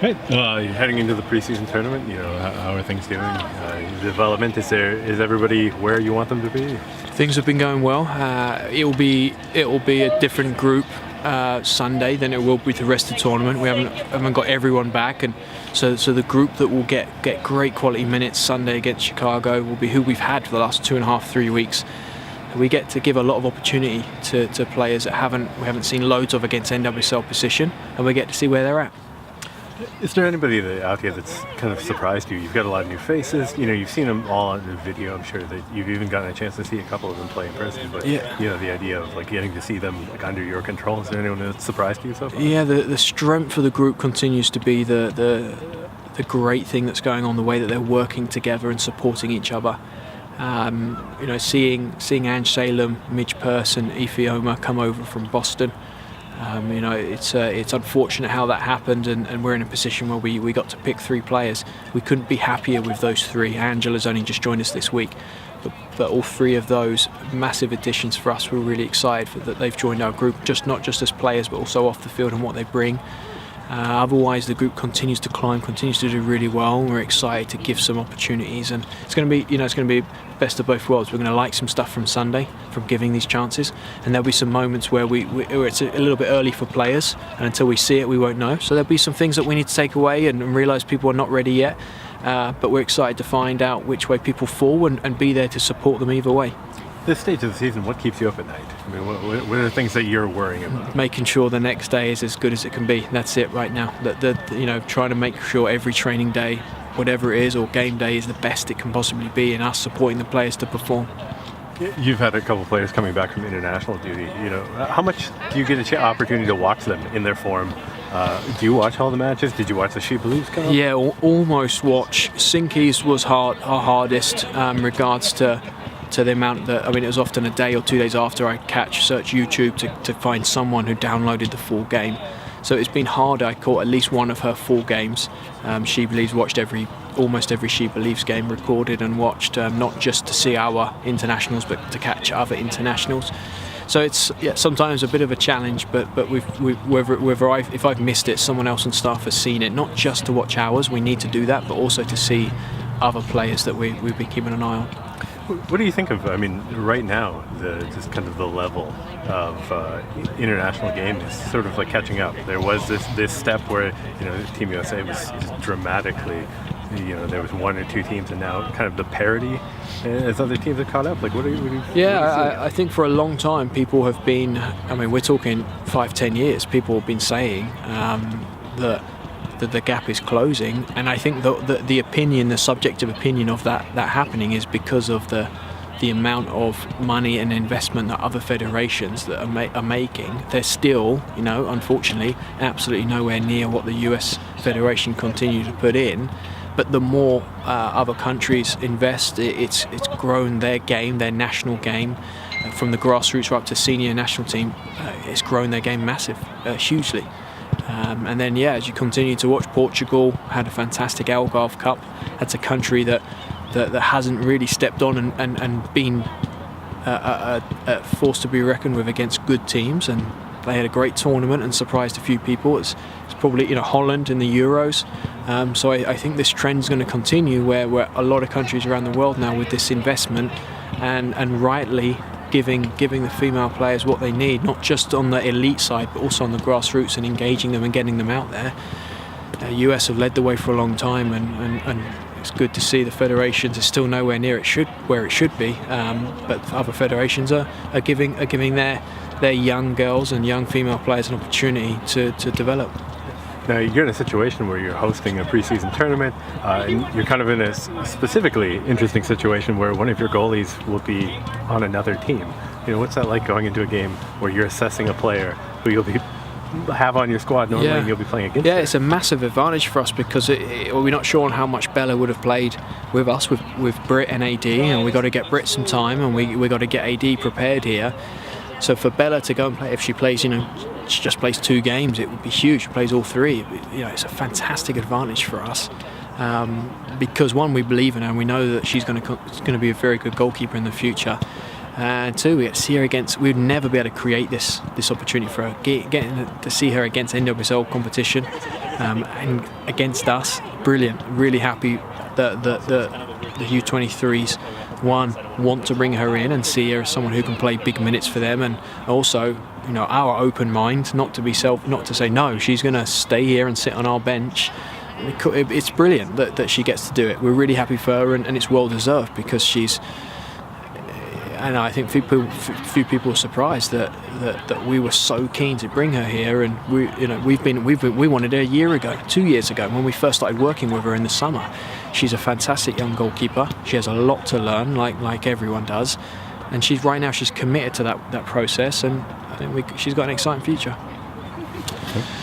Right. Heading into the preseason tournament, how are things doing? Development, is everybody where you want them to be? Things have been going well. It'll be a different group Sunday than it will be the rest of the tournament. We haven't got everyone back, and so the group that will get great quality minutes Sunday against Chicago will be who we've had for the last 2.5-3 weeks. We get to give a lot of opportunity to players that we haven't seen loads of against NWSL position, and we get to see where they're at. Is there anybody out here that's kind of surprised you? You've got a lot of new faces. You've seen them all on the video. I'm sure that you've even gotten a chance to see a couple of them play in person. But the idea of getting to see them under your control. Is there anyone that's surprised you so far? Yeah, the strength of the group continues to be the great thing that's going on. The way that they're working together and supporting each other. Seeing Ange Salem, Midge Purse, and Ifeoma come over from Boston. It's unfortunate how that happened, and we're in a position where we got to pick 3 players. We couldn't be happier with those 3. Angela's only just joined us this week, but all 3 of those massive additions for us. We're really excited that they've joined our group, not just as players, but also off the field and what they bring. Otherwise, the group continues to climb, continues to do really well, and we're excited to give some opportunities. And it's going to be best of both worlds. We're going to like some stuff from Sunday, from giving these chances, and there'll be some moments where it's a little bit early for players, and until we see it, we won't know. So there'll be some things that we need to take away and realise people are not ready yet. But we're excited to find out which way people fall and be there to support them either way. This stage of the season, what keeps you up at night? I mean, what are the things that you're worrying about? Making sure the next day is as good as it can be. That's it right now. Trying to make sure every training day, whatever it is, or game day is the best it can possibly be, and us supporting the players to perform. You've had a couple of players coming back from international duty. How much do you get an opportunity to watch them in their form? Do you watch all the matches? Did you watch the She Believes Cup? Yeah, almost watch. Sinkies was our hardest regards to the amount that, it was often a day or 2 days after I search YouTube to find someone who downloaded the full game. So it's been hard. I caught at least one of her full games. She Believes watched almost every She Believes game recorded and watched, not just to see our internationals, but to catch other internationals. So it's sometimes a bit of a challenge, but if I've missed it, someone else on staff has seen it. Not just to watch ours, we need to do that, but also to see other players that we've been keeping an eye on. What do you think of, right now, just kind of the level of international game is sort of like catching up. There was this step where, Team USA was dramatically, there was 1 or 2 teams, and now kind of the parity as other teams have caught up. What do you I think for a long time people have been, we're talking 5-10 years, people have been saying that the gap is closing, and I think the subjective opinion of that happening is because of the amount of money and investment that other federations that are making. They're still, unfortunately, absolutely nowhere near what the US Federation continue to put in. But the more other countries invest, it's grown their game, their national game, from the grassroots right up to senior national team. It's grown their game hugely. And then, as you continue to watch, Portugal had a fantastic Algarve Cup. That's a country that hasn't really stepped on and been forced to be reckoned with against good teams. And they had a great tournament and surprised a few people. It's probably Holland in the Euros. So I think this trend's going to continue where a lot of countries around the world now with this investment and rightly giving the female players what they need, not just on the elite side, but also on the grassroots and engaging them and getting them out there. US have led the way for a long time, and it's good to see the federations are still nowhere near where it should be. But other federations are giving their young girls and young female players an opportunity to develop. Now you're in a situation where you're hosting a preseason tournament, and you're kind of in a specifically interesting situation where one of your goalies will be on another team. What's that like going into a game where you're assessing a player who you'll have on your squad normally and you'll be playing against? It's a massive advantage for us because we're not sure on how much Bella would have played with us, with Britt and AD, and we got to get Britt some time, and we got to get AD prepared here. So for Bella to go and play, if she plays, she just plays 2 games, it would be huge. She plays all 3. It's a fantastic advantage for us because, one, we believe in her and we know that she's going to be a very good goalkeeper in the future. And two, we get to see her against. We'd never be able to create this opportunity for her. Getting to see her against NWSL competition and against us, brilliant. Really happy that the U23s want to bring her in and see her as someone who can play big minutes for them, and also, you know, our open mind, not to say no, she's going to stay here and sit on our bench. It's brilliant that she gets to do it. We're really happy for her, and it's well deserved, because she's. And I think few people were surprised that we were so keen to bring her here, and we wanted her a year ago, 2 years ago, when we first started working with her in the summer. She's a fantastic young goalkeeper. She has a lot to learn, like everyone does, and she's committed to that process, and I think she's got an exciting future.